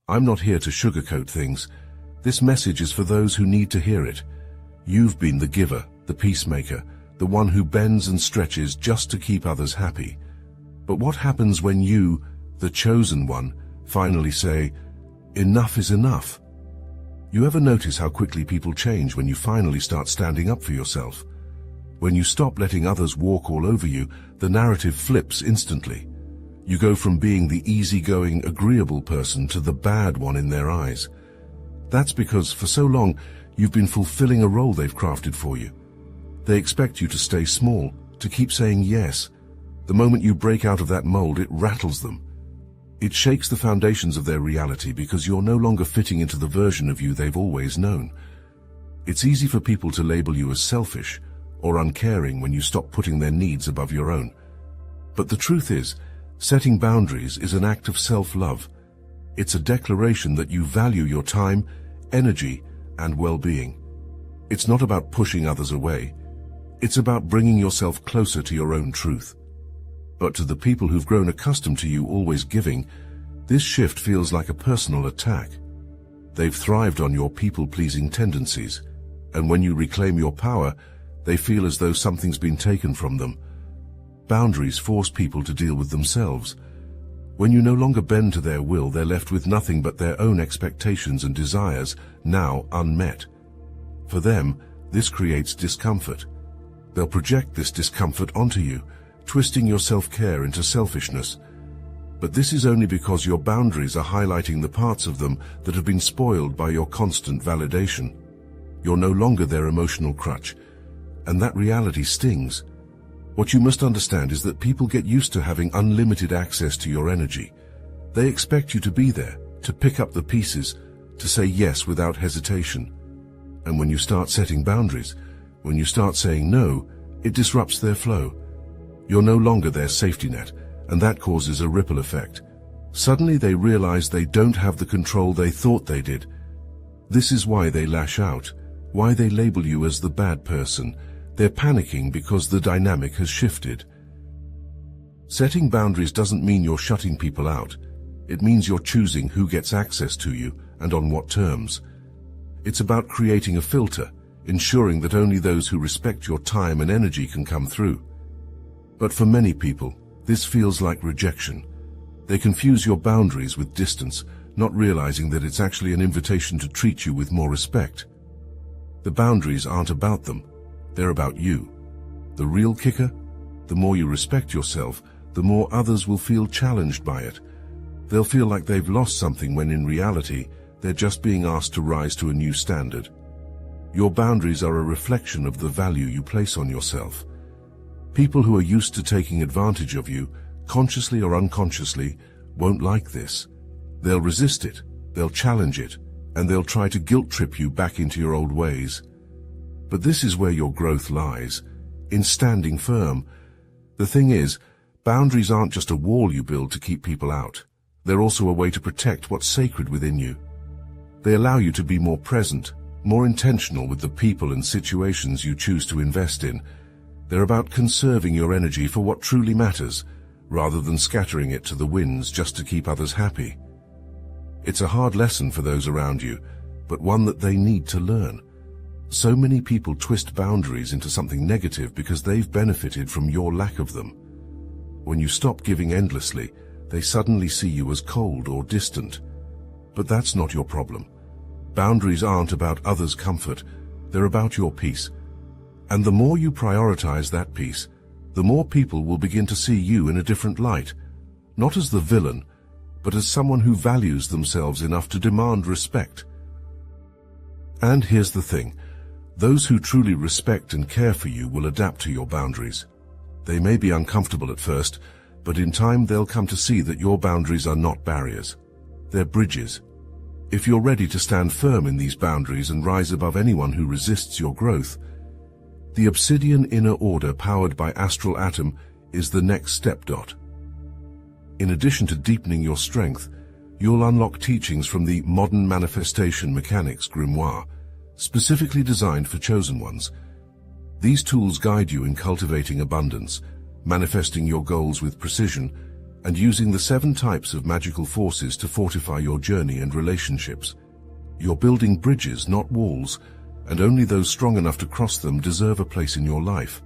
I'm not here to sugarcoat things. This message is for those who need to hear it. You've been the giver, the peacemaker, the one who bends and stretches just to keep others happy. But what happens when you, the chosen one, finally say, "Enough is enough"? You ever notice how quickly people change when you finally start standing up for yourself? When you stop letting others walk all over you, the narrative flips instantly. You go from being the easygoing, agreeable person to the bad one in their eyes. That's because for so long, you've been fulfilling a role they've crafted for you. They expect you to stay small, to keep saying yes. The moment you break out of that mold, it rattles them. It shakes the foundations of their reality because you're no longer fitting into the version of you they've always known. It's easy for people to label you as selfish or uncaring when you stop putting their needs above your own. But the truth is, setting boundaries is an act of self-love. It's a declaration that you value your time, energy, and well-being. It's not about pushing others away. It's about bringing yourself closer to your own truth. But to the people who've grown accustomed to you always giving, this shift feels like a personal attack. They've thrived on your people-pleasing tendencies, and when you reclaim your power, they feel as though something's been taken from them. Boundaries force people to deal with themselves. When you no longer bend to their will, they're left with nothing but their own expectations and desires, now unmet. For them, this creates discomfort. They'll project this discomfort onto you, twisting your self-care into selfishness. But this is only because your boundaries are highlighting the parts of them that have been spoiled by your constant validation. You're no longer their emotional crutch, and that reality stings. What you must understand is that people get used to having unlimited access to your energy. They expect you to be there, to pick up the pieces, to say yes without hesitation. And when you start setting boundaries, when you start saying no, it disrupts their flow. You're no longer their safety net, and that causes a ripple effect. Suddenly they realize they don't have the control they thought they did. This is why they lash out, why they label you as the bad person. They're panicking because the dynamic has shifted. Setting boundaries doesn't mean you're shutting people out. It means you're choosing who gets access to you and on what terms. It's about creating a filter, ensuring that only those who respect your time and energy can come through. But for many people, this feels like rejection. They confuse your boundaries with distance, not realizing that it's actually an invitation to treat you with more respect. The boundaries aren't about them. They're about you. The real kicker? The more you respect yourself, the more others will feel challenged by it. They'll feel like they've lost something when in reality, they're just being asked to rise to a new standard. Your boundaries are a reflection of the value you place on yourself. People who are used to taking advantage of you, consciously or unconsciously, won't like this. They'll resist it, they'll challenge it, and they'll try to guilt-trip you back into your old ways. But this is where your growth lies, in standing firm. The thing is, boundaries aren't just a wall you build to keep people out. They're also a way to protect what's sacred within you. They allow you to be more present, more intentional with the people and situations you choose to invest in. They're about conserving your energy for what truly matters, rather than scattering it to the winds just to keep others happy. It's a hard lesson for those around you, but one that they need to learn. So many people twist boundaries into something negative because they've benefited from your lack of them. When you stop giving endlessly, they suddenly see you as cold or distant. But that's not your problem. Boundaries aren't about others' comfort, they're about your peace. And the more you prioritize that peace, the more people will begin to see you in a different light, not as the villain, but as someone who values themselves enough to demand respect. And here's the thing, those who truly respect and care for you will adapt to your boundaries. They may be uncomfortable at first, but in time they'll come to see that your boundaries are not barriers. They're bridges. If you're ready to stand firm in these boundaries and rise above anyone who resists your growth, the Obsidian Inner Order powered by Astral Atom is the next step. In addition to deepening your strength, you'll unlock teachings from the Modern Manifestation Mechanics grimoire, specifically designed for chosen ones. These tools guide you in cultivating abundance, manifesting your goals with precision, and using the 7 types of magical forces to fortify your journey and relationships. You're building bridges, not walls, and only those strong enough to cross them deserve a place in your life.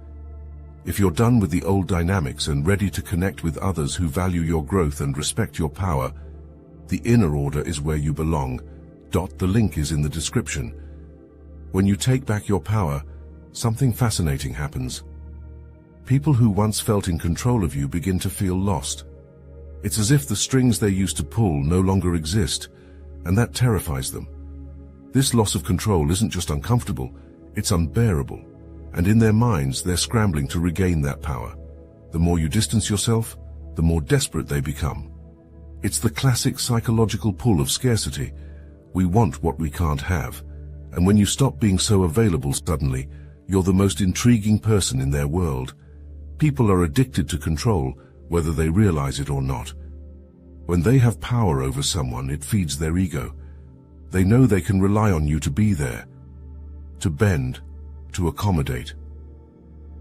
If you're done with the old dynamics and ready to connect with others who value your growth and respect your power, the inner order is where you belong. The link is in the description. When you take back your power, something fascinating happens. People who once felt in control of you begin to feel lost. It's as if the strings they used to pull no longer exist, and that terrifies them. This loss of control isn't just uncomfortable, it's unbearable, and in their minds they're scrambling to regain that power. The more you distance yourself, the more desperate they become. It's the classic psychological pull of scarcity. We want what we can't have, and when you stop being so available suddenly, you're the most intriguing person in their world. People are addicted to control, whether they realize it or not. When they have power over someone, it feeds their ego. They know they can rely on you to be there, to bend, to accommodate.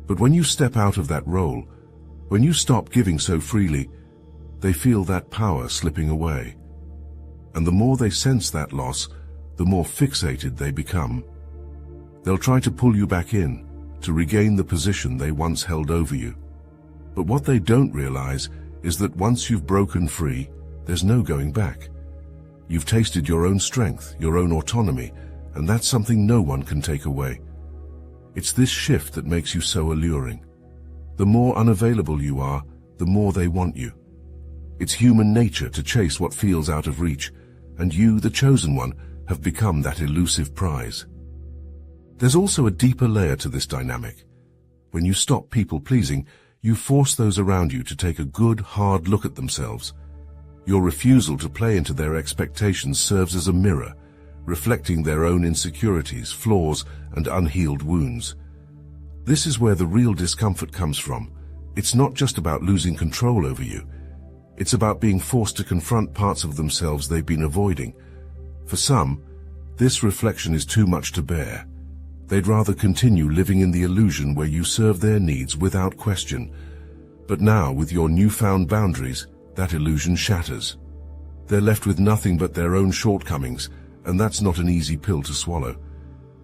But when you step out of that role, when you stop giving so freely, they feel that power slipping away. And the more they sense that loss, the more fixated they become. They'll try to pull you back in, to regain the position they once held over you. But what they don't realize is that once you've broken free, there's no going back. You've tasted your own strength, your own autonomy, and that's something no one can take away. It's this shift that makes you so alluring. The more unavailable you are, the more they want you. It's human nature to chase what feels out of reach, and you, the chosen one, have become that elusive prize. There's also a deeper layer to this dynamic. When you stop people-pleasing, you force those around you to take a good, hard look at themselves. Your refusal to play into their expectations serves as a mirror, reflecting their own insecurities, flaws, and unhealed wounds. This is where the real discomfort comes from. It's not just about losing control over you. It's about being forced to confront parts of themselves they've been avoiding. For some, this reflection is too much to bear. They'd rather continue living in the illusion where you serve their needs without question. But now, with your newfound boundaries, that illusion shatters. They're left with nothing but their own shortcomings, and that's not an easy pill to swallow.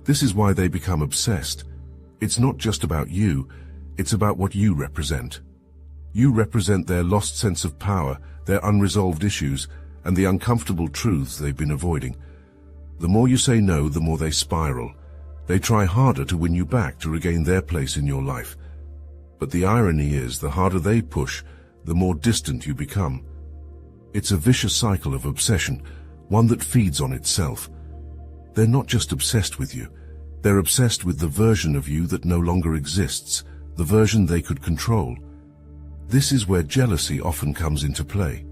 This is why they become obsessed. It's not just about you, it's about what you represent. You represent their lost sense of power, their unresolved issues, and the uncomfortable truths they've been avoiding. The more you say no, the more they spiral. They try harder to win you back, to regain their place in your life. But the irony is, the harder they push, the more distant you become. It's a vicious cycle of obsession, one that feeds on itself. They're not just obsessed with you, they're obsessed with the version of you that no longer exists, the version they could control. This is where jealousy often comes into play.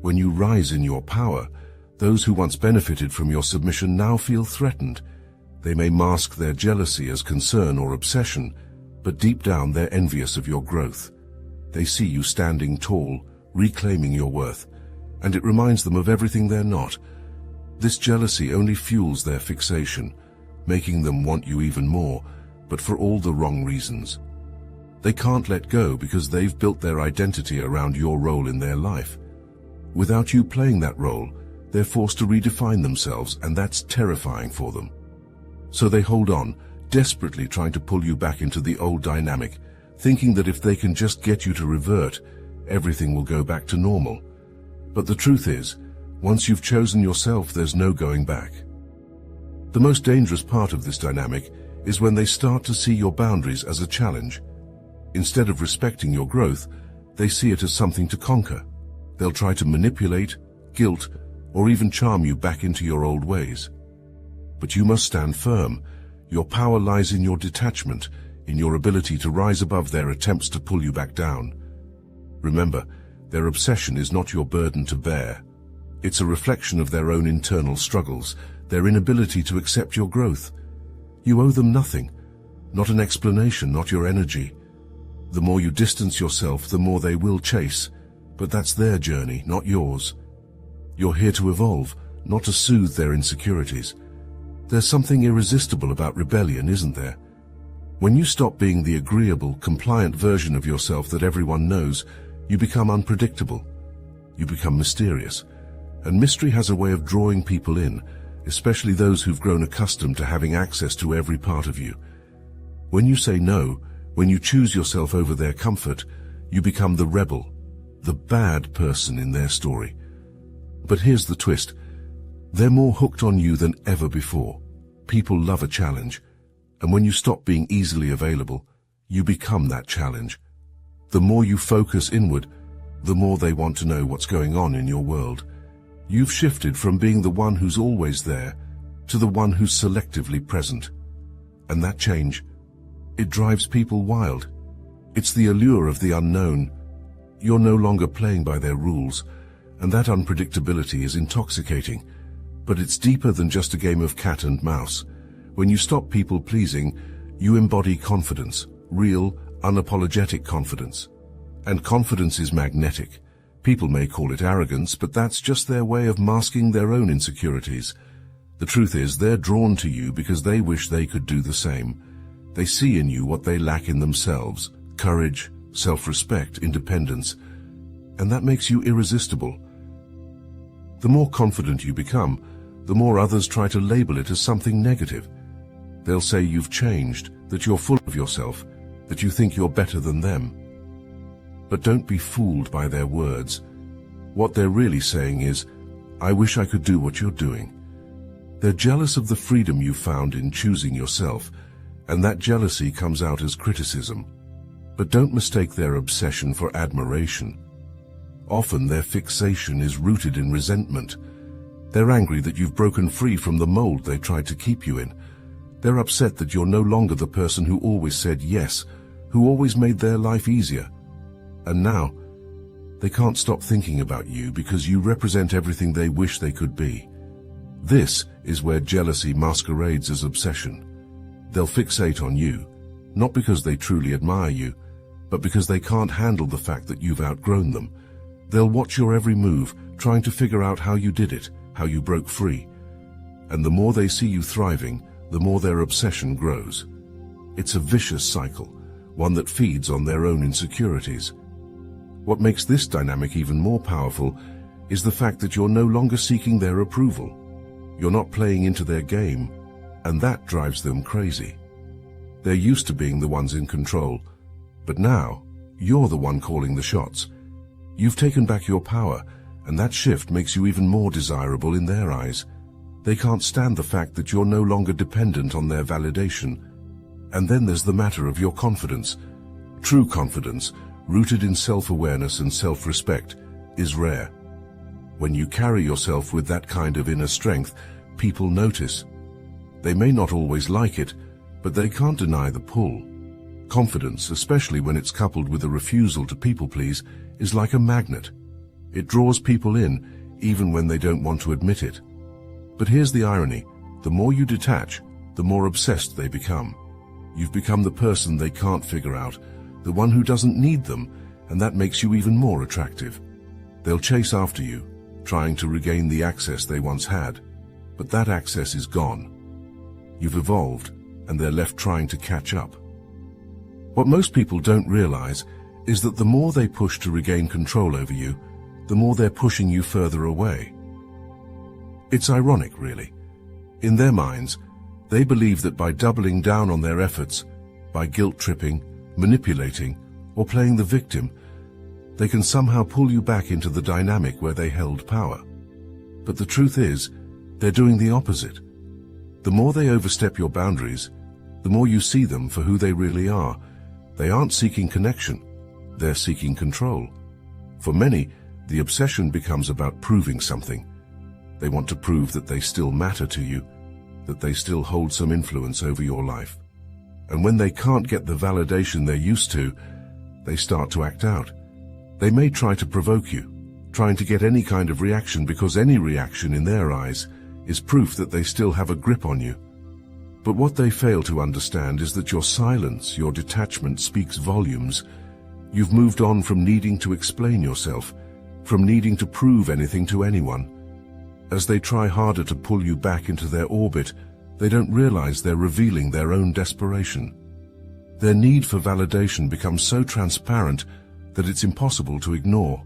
When you rise in your power, those who once benefited from your submission now feel threatened. They may mask their jealousy as concern or obsession, but deep down they're envious of your growth. They see you standing tall, reclaiming your worth, and it reminds them of everything they're not. This jealousy only fuels their fixation, making them want you even more, but for all the wrong reasons. They can't let go because they've built their identity around your role in their life. Without you playing that role, they're forced to redefine themselves, and that's terrifying for them. So they hold on, desperately trying to pull you back into the old dynamic, thinking that if they can just get you to revert, everything will go back to normal. But the truth is, once you've chosen yourself, there's no going back. The most dangerous part of this dynamic is when they start to see your boundaries as a challenge. Instead of respecting your growth, they see it as something to conquer. They'll try to manipulate, guilt, or even charm you back into your old ways. But you must stand firm. Your power lies in your detachment, in your ability to rise above their attempts to pull you back down. Remember, their obsession is not your burden to bear. It's a reflection of their own internal struggles, their inability to accept your growth. You owe them nothing, not an explanation, not your energy. The more you distance yourself, the more they will chase, but that's their journey, not yours. You're here to evolve, not to soothe their insecurities. There's something irresistible about rebellion, isn't there? When you stop being the agreeable, compliant version of yourself that everyone knows, You become unpredictable. You become mysterious. And mystery has a way of drawing people in, especially those who've grown accustomed to having access to every part of you. When you say no, when you choose yourself over their comfort, you become the rebel, the bad person in their story. But here's the twist. They're more hooked on you than ever before. People love a challenge, and when you stop being easily available, you become that challenge. The more you focus inward, the more they want to know what's going on in your world. You've shifted from being the one who's always there to the one who's selectively present. And that change, it drives people wild. It's the allure of the unknown. You're no longer playing by their rules, and that unpredictability is intoxicating. But it's deeper than just a game of cat and mouse. When you stop people-pleasing, you embody confidence, real, unapologetic confidence. And confidence is magnetic. People may call it arrogance, but that's just their way of masking their own insecurities. The truth is, they're drawn to you because they wish they could do the same. They see in you what they lack in themselves: courage, self-respect, independence. And that makes you irresistible. The more confident you become, the more others try to label it as something negative. They'll say you've changed, that you're full of yourself, that you think you're better than them. But don't be fooled by their words. What they're really saying is, I wish I could do what you're doing. They're jealous of the freedom you found in choosing yourself, and that jealousy comes out as criticism. But don't mistake their obsession for admiration. Often their fixation is rooted in resentment. They're angry that you've broken free from the mold they tried to keep you in. They're upset that you're no longer the person who always said yes, who always made their life easier. And now, they can't stop thinking about you because you represent everything they wish they could be. This is where jealousy masquerades as obsession. They'll fixate on you, not because they truly admire you, but because they can't handle the fact that you've outgrown them. They'll watch your every move, trying to figure out how you did it, how you broke free. And the more they see you thriving, the more their obsession grows. It's a vicious cycle, one that feeds on their own insecurities. What makes this dynamic even more powerful is the fact that you're no longer seeking their approval. You're not playing into their game, and that drives them crazy. They're used to being the ones in control, but now you're the one calling the shots. You've taken back your power, and that shift makes you even more desirable in their eyes. They can't stand the fact that you're no longer dependent on their validation. And then there's the matter of your confidence. True confidence, rooted in self-awareness and self-respect, is rare. When you carry yourself with that kind of inner strength, people notice. They may not always like it, but they can't deny the pull. Confidence, especially when it's coupled with a refusal to people-please, is like a magnet. It draws people in, even when they don't want to admit it. But here's the irony. The more you detach, the more obsessed they become. You've become the person they can't figure out, the one who doesn't need them, and that makes you even more attractive. They'll chase after you, trying to regain the access they once had. But that access is gone. You've evolved, and they're left trying to catch up. What most people don't realize is that the more they push to regain control over you, the more they're pushing you further away. It's ironic, really. In their minds, they believe that by doubling down on their efforts, by guilt-tripping, manipulating, or playing the victim, they can somehow pull you back into the dynamic where they held power. But the truth is, they're doing the opposite. The more they overstep your boundaries, the more you see them for who they really are. They aren't seeking connection, they're seeking control. For many, the obsession becomes about proving something. They want to prove that they still matter to you, that they still hold some influence over your life. And when they can't get the validation they're used to, they start to act out. They may try to provoke you, trying to get any kind of reaction, because any reaction in their eyes is proof that they still have a grip on you. But what they fail to understand is that your silence, your detachment speaks volumes. You've moved on from needing to explain yourself, from needing to prove anything to anyone. As they try harder to pull you back into their orbit, they don't realize they're revealing their own desperation. Their need for validation becomes so transparent that it's impossible to ignore.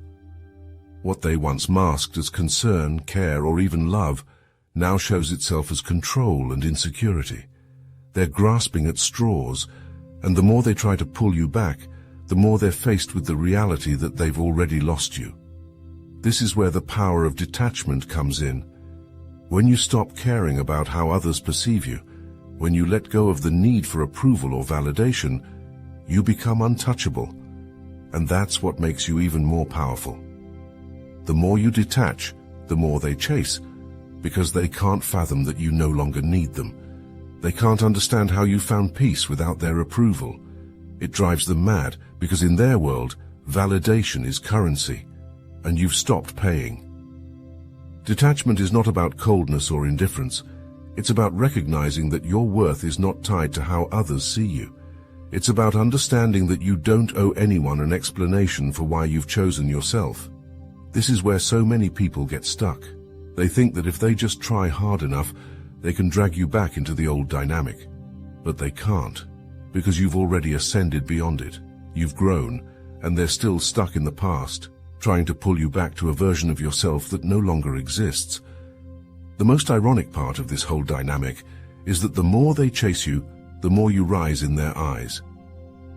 What they once masked as concern, care, or even love now shows itself as control and insecurity. They're grasping at straws, and the more they try to pull you back, the more they're faced with the reality that they've already lost you. This is where the power of detachment comes in. When you stop caring about how others perceive you, when you let go of the need for approval or validation, you become untouchable. And that's what makes you even more powerful. The more you detach, the more they chase, because they can't fathom that you no longer need them. They can't understand how you found peace without their approval. It drives them mad, because in their world, validation is currency, and you've stopped paying. Detachment is not about coldness or indifference. It's about recognizing that your worth is not tied to how others see you. It's about understanding that you don't owe anyone an explanation for why you've chosen yourself. This is where so many people get stuck. They think that if they just try hard enough, they can drag you back into the old dynamic. But they can't, because you've already ascended beyond it. You've grown, and they're still stuck in the past, trying to pull you back to a version of yourself that no longer exists. The most ironic part of this whole dynamic is that the more they chase you, the more you rise in their eyes.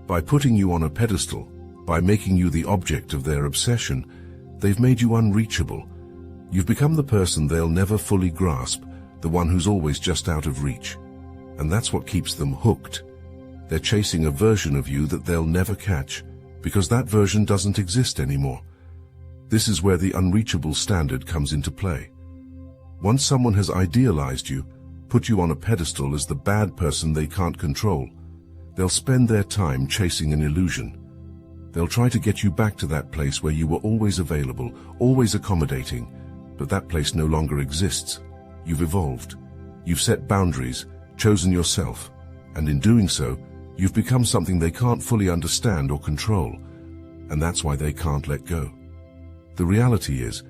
By putting you on a pedestal, by making you the object of their obsession, they've made you unreachable. You've become the person they'll never fully grasp, the one who's always just out of reach. And that's what keeps them hooked. They're chasing a version of you that they'll never catch, because that version doesn't exist anymore. This is where the unreachable standard comes into play. Once someone has idealized you, put you on a pedestal as the bad person they can't control, they'll spend their time chasing an illusion. They'll try to get you back to that place where you were always available, always accommodating, but that place no longer exists. You've evolved. You've set boundaries, chosen yourself, and in doing so, you've become something they can't fully understand or control, and that's why they can't let go. The reality is,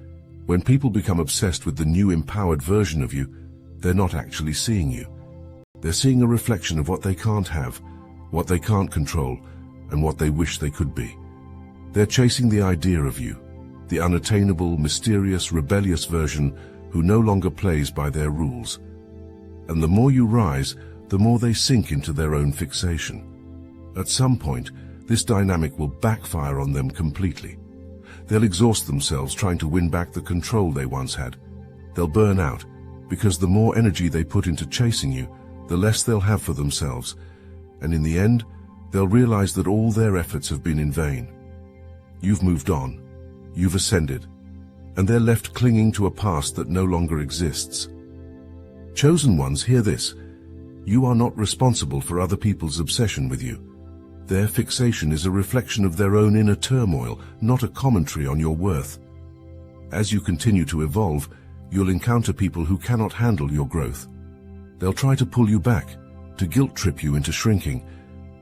when people become obsessed with the new empowered version of you, they're not actually seeing you. They're seeing a reflection of what they can't have, what they can't control, and what they wish they could be. They're chasing the idea of you, the unattainable, mysterious, rebellious version who no longer plays by their rules. And the more you rise, the more they sink into their own fixation. At some point, this dynamic will backfire on them completely. They'll exhaust themselves trying to win back the control they once had. They'll burn out, because the more energy they put into chasing you, the less they'll have for themselves. And in the end, they'll realize that all their efforts have been in vain. You've moved on. You've ascended. And they're left clinging to a past that no longer exists. Chosen ones, hear this. You are not responsible for other people's obsession with you. Their fixation is a reflection of their own inner turmoil, not a commentary on your worth. As you continue to evolve, you'll encounter people who cannot handle your growth. They'll try to pull you back, to guilt-trip you into shrinking,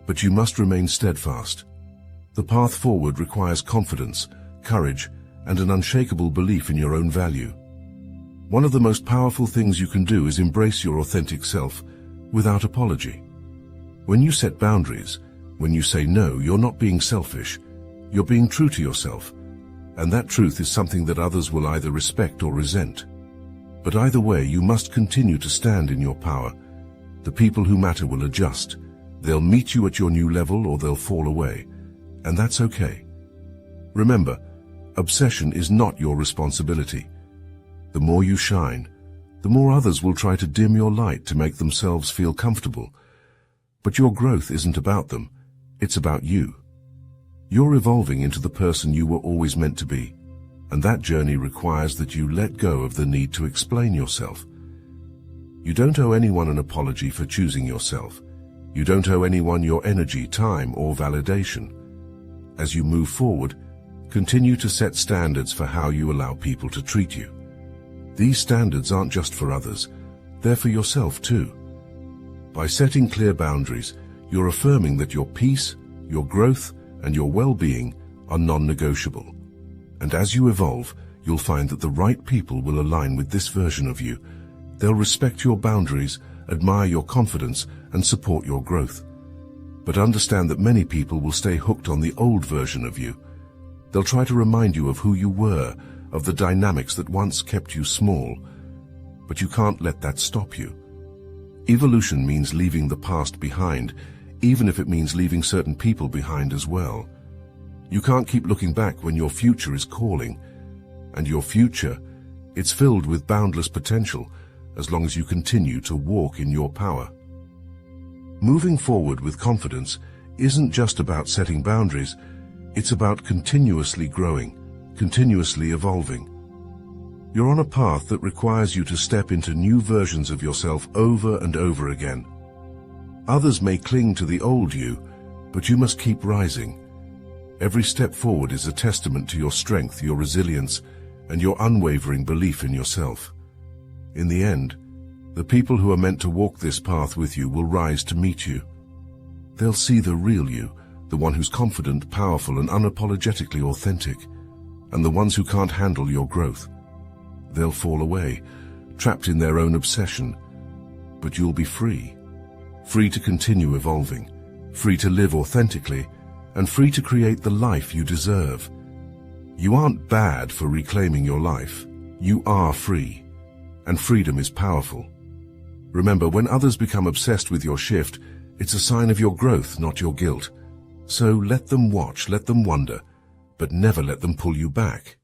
but you must remain steadfast. The path forward requires confidence, courage, and an unshakable belief in your own value. One of the most powerful things you can do is embrace your authentic self, without apology. When you set boundaries, when you say no, you're not being selfish, you're being true to yourself, and that truth is something that others will either respect or resent. But either way, you must continue to stand in your power. The people who matter will adjust. They'll meet you at your new level or they'll fall away, and that's okay. Remember, obsession is not your responsibility. The more you shine, the more others will try to dim your light to make themselves feel comfortable. But your growth isn't about them. It's about you. You're evolving into the person you were always meant to be, and that journey requires that you let go of the need to explain yourself. You don't owe anyone an apology for choosing yourself. You don't owe anyone your energy, time, or validation. As you move forward, continue to set standards for how you allow people to treat you. These standards aren't just for others, they're for yourself too. By setting clear boundaries, you're affirming that your peace, your growth, and your well-being are non-negotiable. And as you evolve, you'll find that the right people will align with this version of you. They'll respect your boundaries, admire your confidence, and support your growth. But understand that many people will stay hooked on the old version of you. They'll try to remind you of who you were, of the dynamics that once kept you small. But you can't let that stop you. Evolution means leaving the past behind, even if it means leaving certain people behind as well. You can't keep looking back when your future is calling. And your future, it's filled with boundless potential, as long as you continue to walk in your power. Moving forward with confidence isn't just about setting boundaries, it's about continuously growing, continuously evolving. You're on a path that requires you to step into new versions of yourself over and over again. Others may cling to the old you, but you must keep rising. Every step forward is a testament to your strength, your resilience, and your unwavering belief in yourself. In the end, the people who are meant to walk this path with you will rise to meet you. They'll see the real you, the one who's confident, powerful, and unapologetically authentic, and the ones who can't handle your growth. They'll fall away, trapped in their own obsession, but you'll be free. Free to continue evolving, free to live authentically, and free to create the life you deserve. You aren't bad for reclaiming your life. You are free, and freedom is powerful. Remember, when others become obsessed with your shift, it's a sign of your growth, not your guilt. So let them watch, let them wonder, but never let them pull you back.